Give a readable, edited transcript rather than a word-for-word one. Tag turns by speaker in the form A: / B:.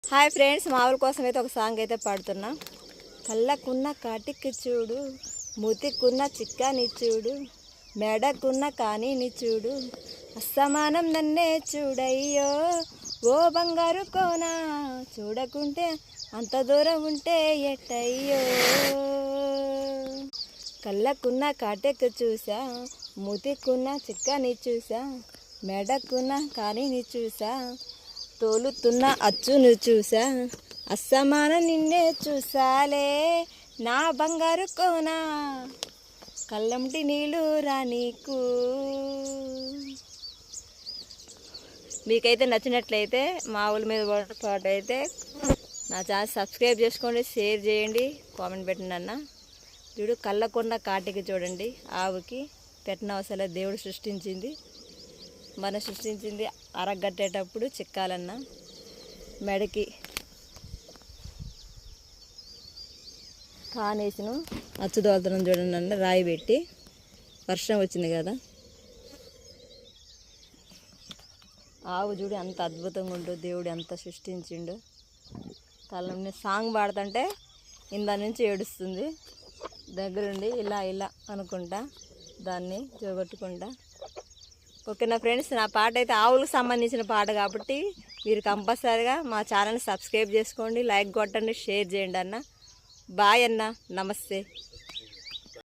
A: Hi friends, మా ఊరి కోసం అయితే ఒక సాంగ్ అయితే పాడుతున్నా. కళ్ళకున్న కాటికి చూడు, మూతికున్న చిక్కాని చూడు, మెడకున్న కానీని చూడు, అసమానం నన్నే చూడయ్యో ఓ బంగారు కోనా, చూడకుంటే అంత దూరం ఉంటే ఎట్టయ్యో. కళ్ళకున్న కాటెక్కు చూసా, మూతికున్న చిక్కాని చూసా, మెడకున్న కానీని చూసా, తోలుతున్న అచ్చును చూసా, అస్సమాన నిన్నే చూసాలే నా బంగారు కోనా, కళ్ళంటి నీళ్ళు రానీకు. మీకైతే నచ్చినట్లయితే మా ఊళ్ళ మీద పాట అయితే నా ఛానల్ సబ్స్క్రైబ్ చేసుకోండి, షేర్ చేయండి, కామెంట్ పెట్టండి అన్న. చూడు, కళ్ళకున్న కాటికి చూడండి, ఆవుకి పెట్టిన అవసరం దేవుడు సృష్టించింది, మనం సృష్టించింది. అరగట్టేటప్పుడు చిక్కాలన్న మెడకి కానేసిను అచ్చుదోలుతున్నాం చూడండి అన్న, రాయి పెట్టి. వర్షం వచ్చింది కదా, ఆవు చూడు ఎంత అద్భుతంగా ఉండు, దేవుడు ఎంత సృష్టించిండు. కళ్ళని సాంగ్ పాడుతుంటే ఇందా నుంచి ఏడుస్తుంది, దగ్గరుండి ఇలా ఇలా అనుకుంటా దాన్ని జోగొట్టుకుంటా. ఓకేనా ఫ్రెండ్స్, నా పాట అయితే ఆవులకు సంబంధించిన పాట కాబట్టి మీరు కంపల్సరీగా మా ఛానల్ని సబ్స్క్రైబ్ చేసుకోండి, లైక్ కొట్టండి, షేర్ చేయండి అన్న. బాయ్ అన్న, నమస్తే.